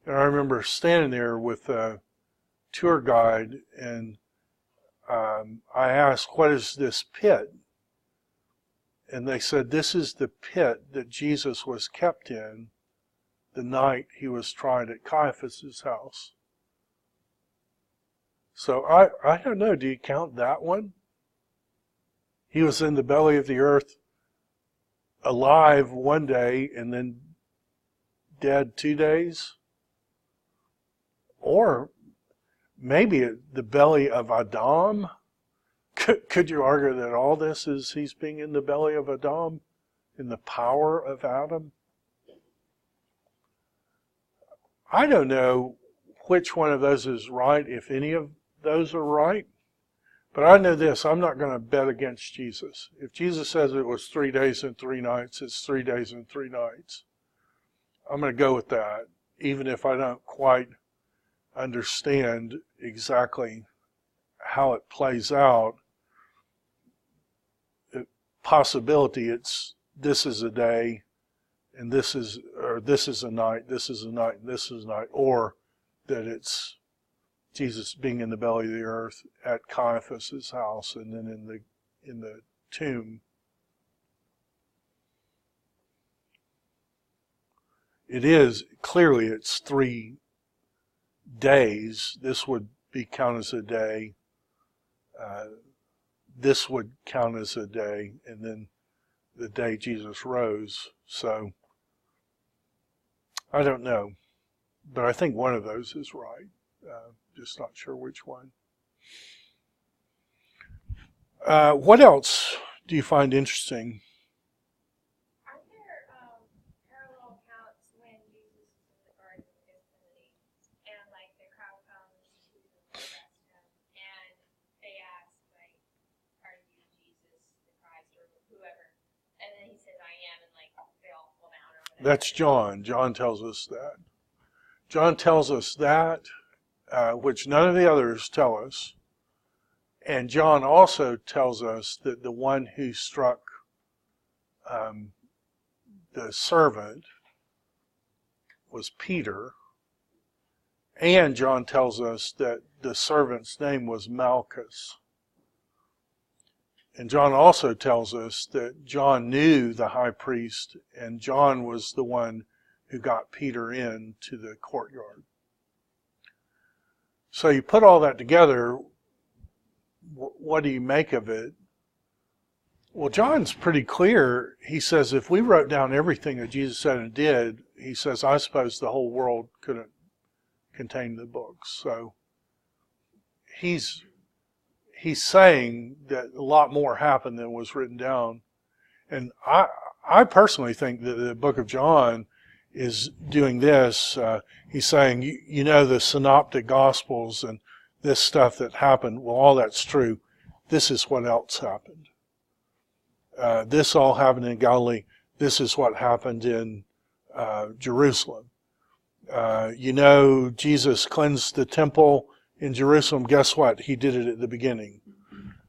And I remember standing there with a tour guide, and I asked, what is this pit? And they said, this is the pit that Jesus was kept in the night he was tried at Caiaphas' house. So I don't know, do you count that one? He was in the belly of the earth, alive 1 day, and then dead 2 days? Or maybe the belly of Adam? Could you argue that all this is he's being in the belly of Adam, in the power of Adam? I don't know which one of those is right, if any of those are right. But I know this, I'm not going to bet against Jesus. If Jesus says it was 3 days and 3 nights, it's 3 days and 3 nights. I'm going to go with that, even if I don't quite understand exactly how it plays out. Possibility, this is a day, and this is a night, this is a night, and this is a night, or that it's Jesus being in the belly of the earth at Caiaphas's house and then in the tomb. It is clearly it's 3 days. This would be counted as a day. This would count as a day, and then the day Jesus rose. So I don't know, but I think one of those is right. Just not sure which one. What else do you find interesting? Are there parallel accounts when Jesus is in the Garden of Gethsemane and like the crowd comes to arrest him and they ask like, "Are you Jesus the Christ or whoever?" And then he says, "I am," and like they all fall down or whatever. That's John. John tells us that. John tells us that, which none of the others tell us. And John also tells us that the one who struck the servant was Peter. And John tells us that the servant's name was Malchus. And John also tells us that John knew the high priest, and John was the one who got Peter into the courtyard. So you put all that together, what do you make of it? Well, John's pretty clear. He says if we wrote down everything that Jesus said and did, he says, I suppose the whole world couldn't contain the books. So he's saying that a lot more happened than was written down. And I personally think that the book of John is doing this. He's saying, you know, the synoptic gospels and this stuff that happened, well, all that's true. This is what else happened. This all happened in Galilee. This is what happened in Jerusalem. You know, Jesus cleansed the temple in Jerusalem. Guess what? He did it at the beginning.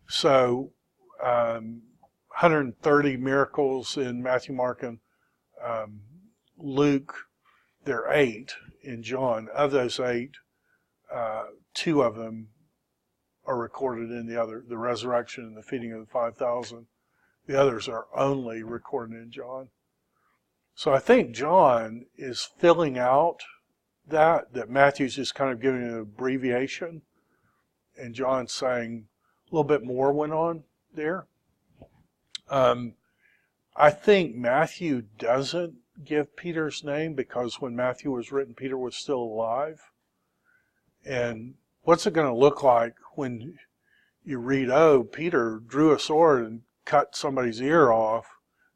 So 130 miracles in Matthew, Mark, and Luke. There are 8 in John. Of those 8, 2 of them are recorded in the resurrection and the feeding of the 5,000. The others are only recorded in John. So I think John is filling out that Matthew's just kind of giving an abbreviation, and John's saying a little bit more went on there. I think Matthew doesn't give Peter's name because when Matthew was written, Peter was still alive. And what's it going to look like when you read, oh, Peter drew a sword and cut somebody's ear off?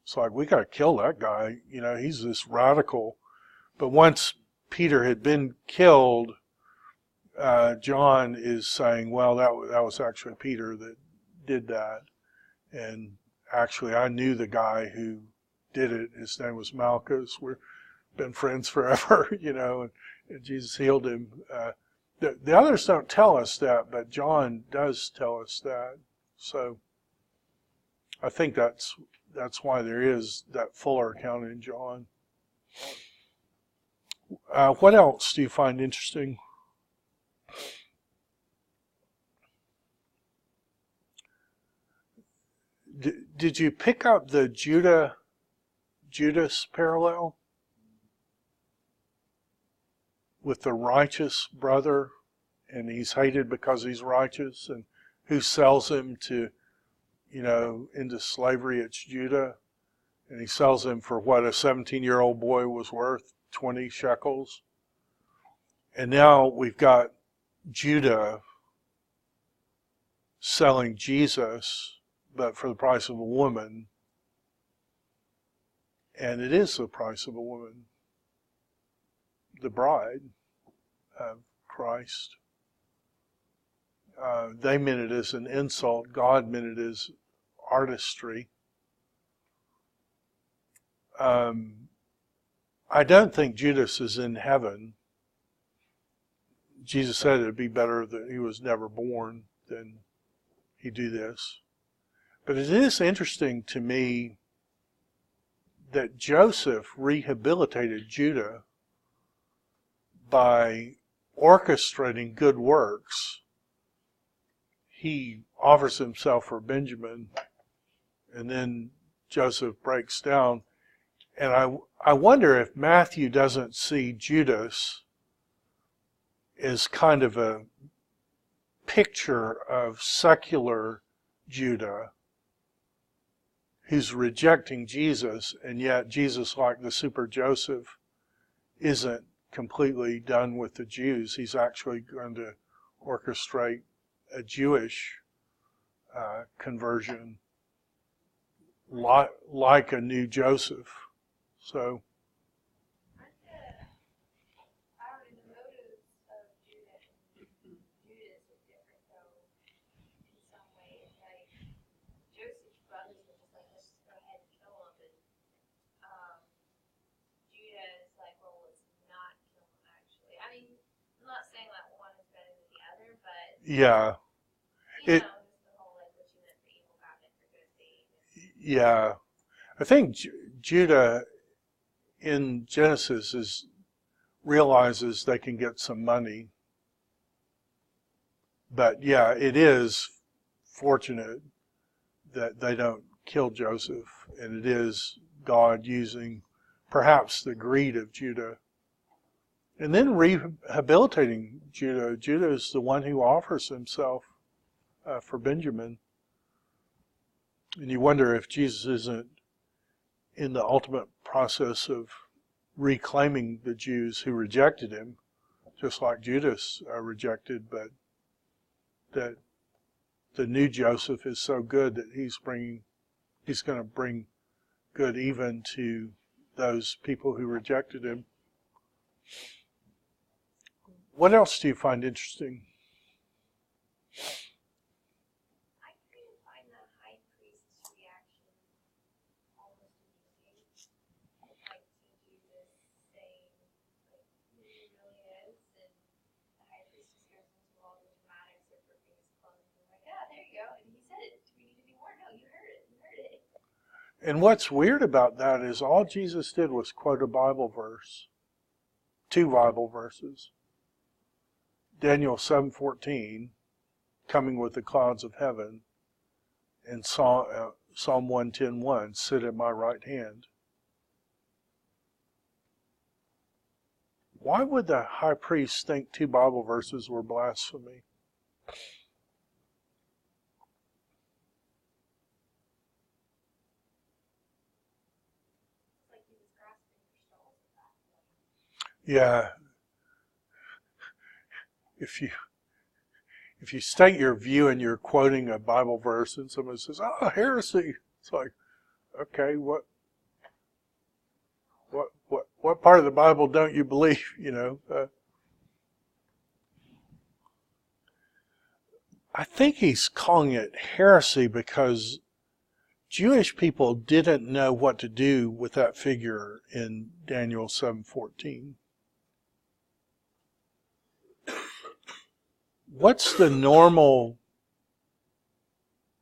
It's like, we got to kill that guy. You know, he's this radical. But once Peter had been killed, John is saying, well, that was actually Peter that did that. And actually, I knew the guy who did it. His name was Malchus. We've been friends forever, you know, and Jesus healed him. The others don't tell us that, but John does tell us that. So I think that's why there is that fuller account in John. What else do you find interesting? Did you pick up the Judas parallel with the righteous brother, and he's hated because he's righteous, and who sells him to, you know, into slavery? It's Judah, and he sells him for what a 17-year-old boy was worth, 20 shekels. And now we've got Judah selling Jesus, but for the price of a woman. And it is the price of a woman, the bride of Christ. They meant it as an insult. God meant it as artistry. I don't think Judas is in heaven. Jesus said it would be better that he was never born than he do this. But it is interesting to me that Joseph rehabilitated Judah by orchestrating good works. He offers himself for Benjamin, and then Joseph breaks down. And I wonder if Matthew doesn't see Judas as kind of a picture of secular Judah who's rejecting Jesus, and yet Jesus, like the super Joseph, isn't completely done with the Jews. He's actually going to orchestrate a Jewish conversion like a new Joseph. So I don't know, the motives of Judah and Judas are different, though, in some ways. Like, Joseph's brothers were just like, let's just go ahead and kill him. And Judah is like, well, let's not kill him, actually. I mean, I'm not saying that one is better than the other, but, yeah, you it- know, just the whole, like, what you meant for evil, God meant for good thing. yeah. I think Judah in Genesis realizes they can get some money. But yeah, it is fortunate that they don't kill Joseph, and it is God using perhaps the greed of Judah. And then rehabilitating Judah. Judah is the one who offers himself for Benjamin. And you wonder if Jesus isn't in the ultimate process of reclaiming the Jews who rejected him, just like Judas rejected, but that the new Joseph is so good that he's going to bring good even to those people who rejected him. What else do you find interesting? I kind of find the high priest's reaction almost amusing. Like, to do this saying, like, who he really is, and the high priest just goes into all the dramatics of ripping his clothes, and like, ah, there you go, and he said it. Do we need any more? No, you heard it. You heard it. And what's weird about that is all Jesus did was quote a Bible verse. 2 Bible verses. Daniel 7:14, coming with the clouds of heaven, and Psalm 110:1, sit at my right hand. Why would the high priest think 2 Bible verses were blasphemy? It's like he was grasping for straws at that point. Yeah. If you state your view and you're quoting a Bible verse and someone says, "Oh, heresy," it's like, okay, what part of the Bible don't you believe? You know. I think he's calling it heresy because Jewish people didn't know what to do with that figure in Daniel 7:14. What's the normal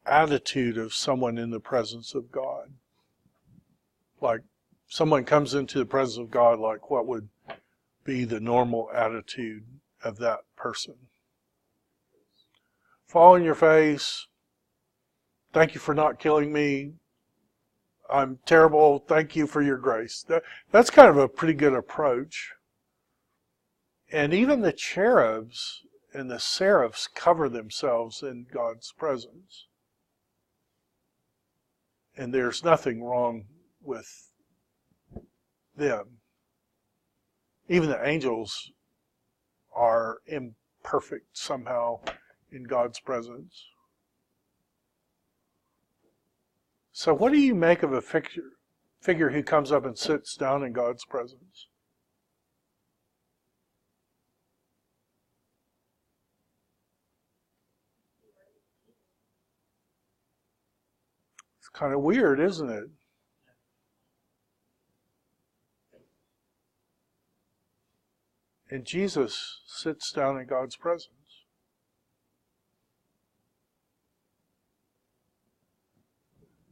attitude of someone in the presence of God? Like, someone comes into the presence of God, like, what would be the normal attitude of that person? Fall on your face. Thank you for not killing me. I'm terrible. Thank you for your grace. That's kind of a pretty good approach. And even the cherubs and the seraphs cover themselves in God's presence. And there's nothing wrong with them. Even the angels are imperfect somehow in God's presence. So what do you make of a figure who comes up and sits down in God's presence? It's kind of weird, isn't it? And Jesus sits down in God's presence.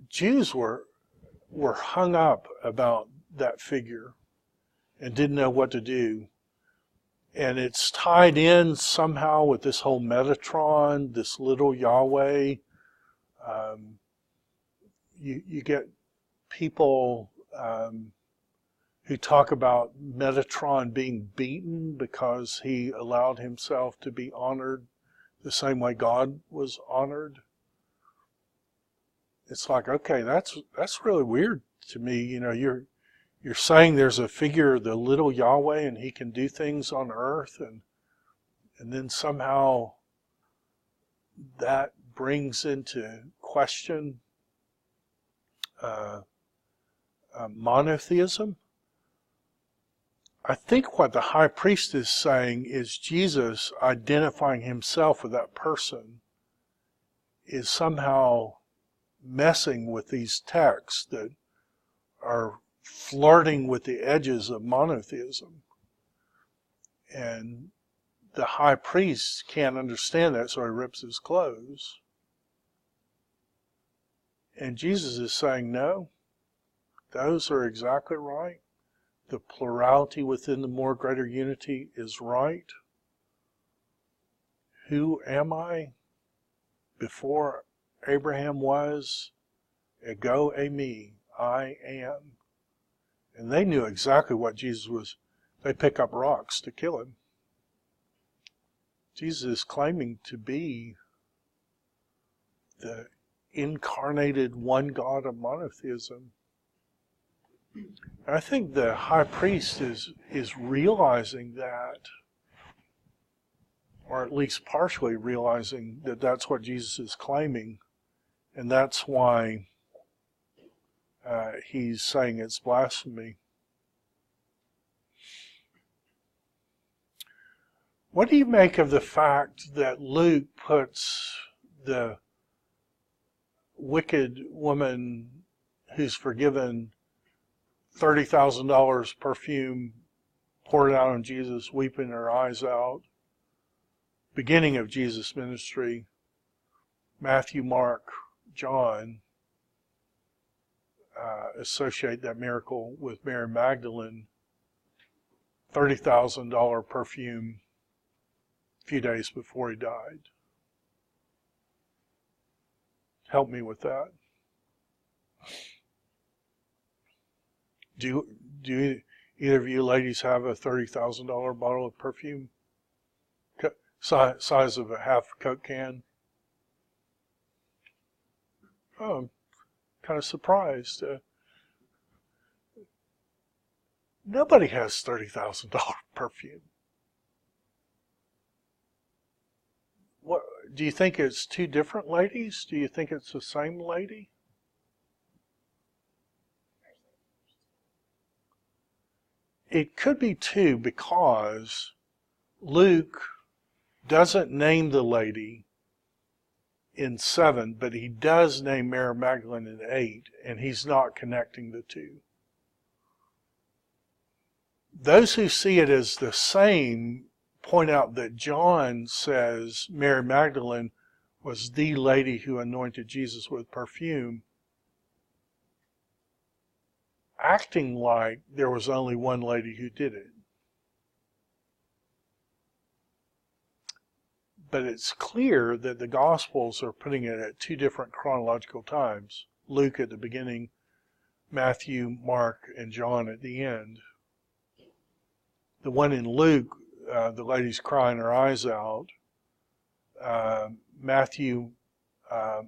Jews were were hung up about that figure and didn't know what to do. And it's tied in somehow with this whole Metatron, this little Yahweh. You get people who talk about Metatron being beaten because he allowed himself to be honored the same way God was honored. It's like, okay, that's really weird to me. You know, you're saying there's a figure, the little Yahweh, and he can do things on earth, and then somehow that brings into question monotheism. I think what the high priest is saying is Jesus identifying himself with that person is somehow messing with these texts that are flirting with the edges of monotheism. And the high priest can't understand that, so he rips his clothes. And Jesus is saying, no, those are exactly right. The plurality within the more greater unity is right. Who am I? Before Abraham was, ego eimi, I am. And they knew exactly what Jesus was. They pick up rocks to kill him. Jesus is claiming to be the incarnated one God of monotheism. I think the high priest is realizing that, or at least partially realizing that that's what Jesus is claiming, and that's why he's saying it's blasphemy. What do you make of the fact that Luke puts the wicked woman who's forgiven $30,000 perfume poured out on Jesus, weeping her eyes out, beginning of Jesus' ministry, Matthew, Mark, John, associate that miracle with Mary Magdalene, $30,000 perfume a few days before he died? Help me with that. Do either of you ladies have a $30,000 bottle of perfume? Size of a half Coke can? Oh, I'm kind of surprised. Nobody has $30,000 perfume. What do you think? It's two different ladies? Do you think it's the same lady? It could be two, because Luke doesn't name the lady in 7, but he does name Mary Magdalene in 8, and he's not connecting the two. Those who see it as the same point out that John says Mary Magdalene was the lady who anointed Jesus with perfume, acting like there was only one lady who did it. But it's clear that the Gospels are putting it at two different chronological times. Luke at the beginning, Matthew, Mark, and John at the end. The one in Luke, the lady's crying her eyes out. Matthew,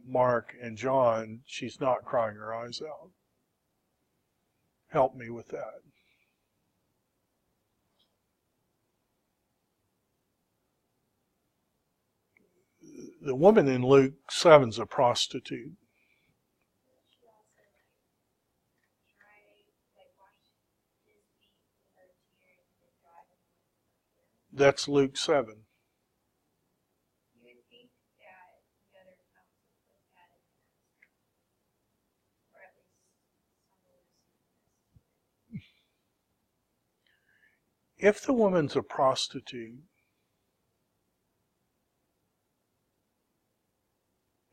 Mark, and John, she's not crying her eyes out. Help me with that. The woman in Luke 7 is a prostitute. That's Luke 7. You would think that the other accounts would put that in there, or at least some of this. If the woman's a prostitute,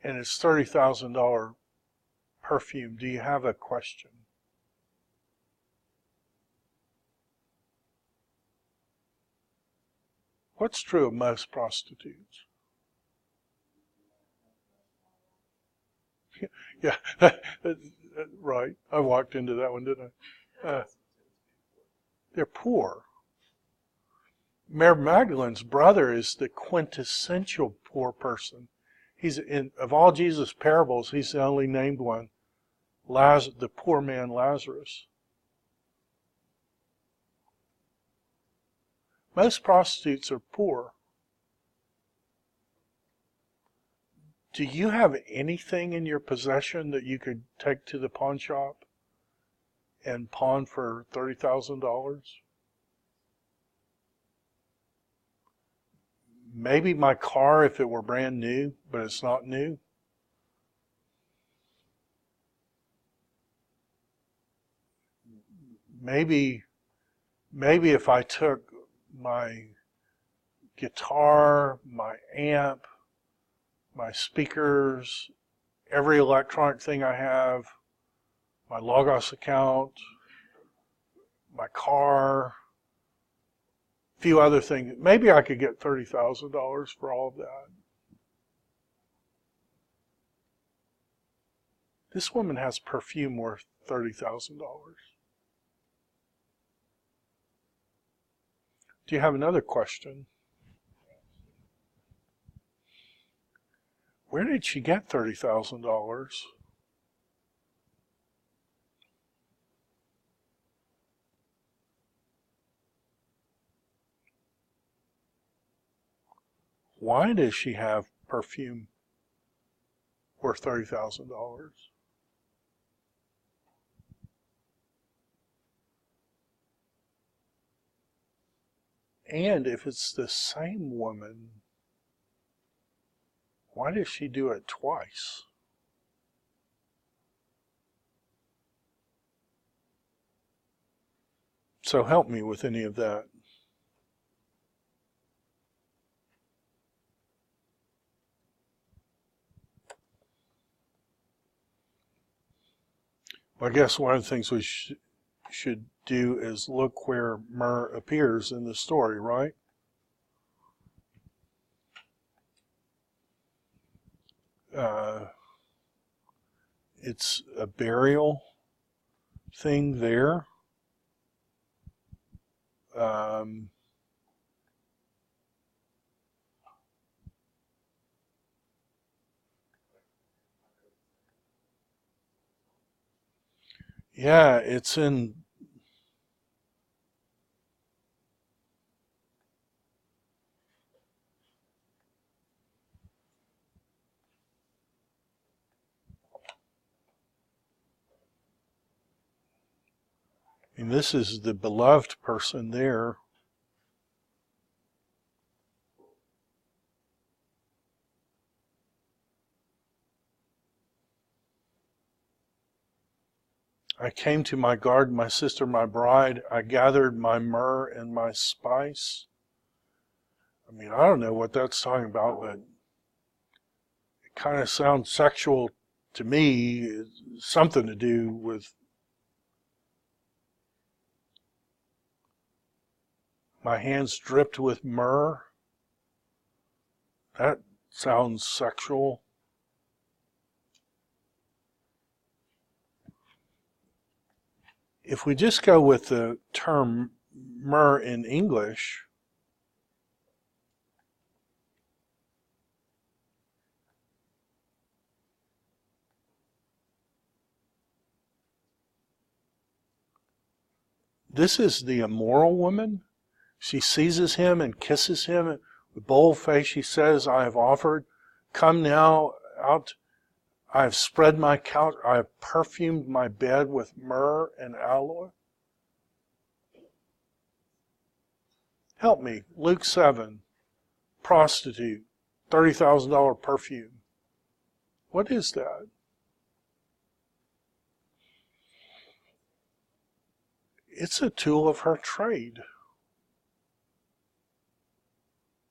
and it's $30,000 perfume. Do you have a question? What's true of most prostitutes? Yeah, right. I walked into that one, didn't I? They're poor. Mary Magdalene's brother is the quintessential poor person. Of all Jesus' parables, he's the only named one. The poor man Lazarus. Most prostitutes are poor. Do you have anything in your possession that you could take to the pawn shop and pawn for $30,000? Maybe my car if it were brand new, but it's not new. Maybe if I took my guitar, my amp, my speakers, every electronic thing I have, my Logos account, my car, a few other things, maybe I could get $30,000 for all of that. This woman has perfume worth $30,000. Do you have another question? Where did she get $30,000? Why does she have perfume worth $30,000? And if it's the same woman, why does she do it twice? So help me with any of that. Well, I guess one of the things we should do is look where myrrh appears in the story, right? It's a burial thing there. Yeah, it's in. And this is the beloved person there. I came to my garden, my sister, my bride. I gathered my myrrh and my spice. I mean, I don't know what that's talking about, but it kind of sounds sexual to me. It's something to do with my hands dripped with myrrh. That sounds sexual. If we just go with the term myrrh in English, this is the immoral woman. She seizes him and kisses him. With bold face she says, I have offered. Come now out. I have spread my couch. I have perfumed my bed with myrrh and aloe. Help me. Luke 7. Prostitute. $30,000 perfume. What is that? It's a tool of her trade.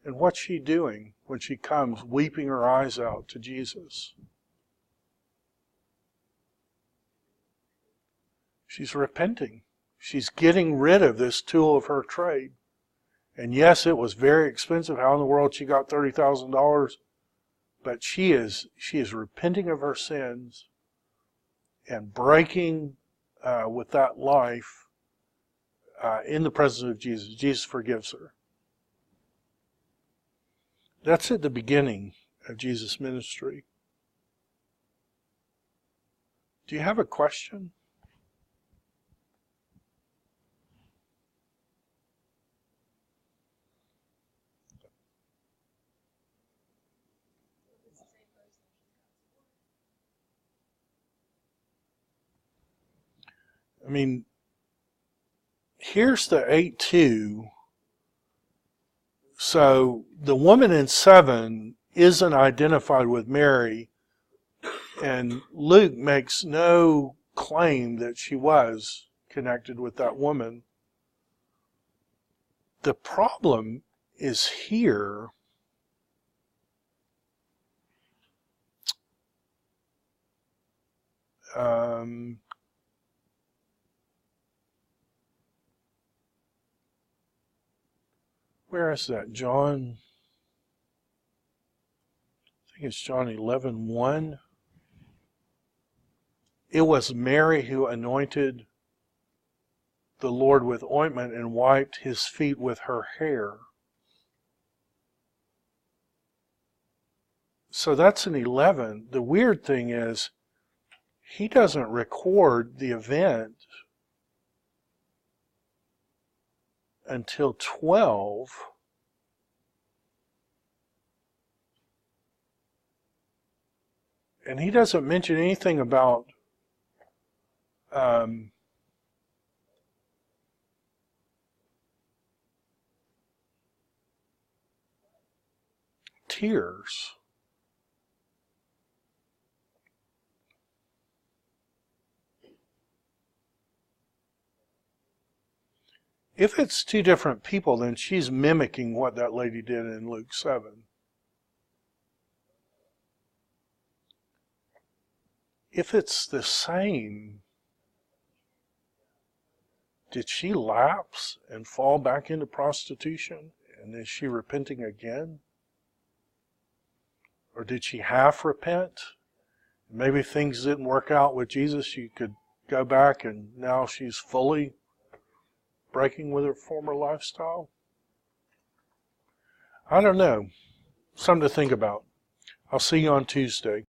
And what's she doing when she comes weeping her eyes out to Jesus? She's repenting. She's getting rid of this tool of her trade. And yes, it was very expensive. How in the world she got $30,000? But she is repenting of her sins and breaking with that life in the presence of Jesus. Jesus forgives her. That's at the beginning of Jesus' ministry. Do you have a question? I mean, here's the 8:2. So the woman in 7 isn't identified with Mary, and Luke makes no claim that she was connected with that woman. The problem is here. Where is that? John? I think it's John 11:1. It was Mary who anointed the Lord with ointment and wiped his feet with her hair. So that's an 11. The weird thing is, he doesn't record the event until 12. And he doesn't mention anything about tears. If it's two different people, then she's mimicking what that lady did in Luke 7. If it's the same, did she lapse and fall back into prostitution? And is she repenting again? Or did she half repent? Maybe things didn't work out with Jesus. She could go back and now she's fully breaking with her former lifestyle. I don't know. Something to think about. I'll see you on Tuesday.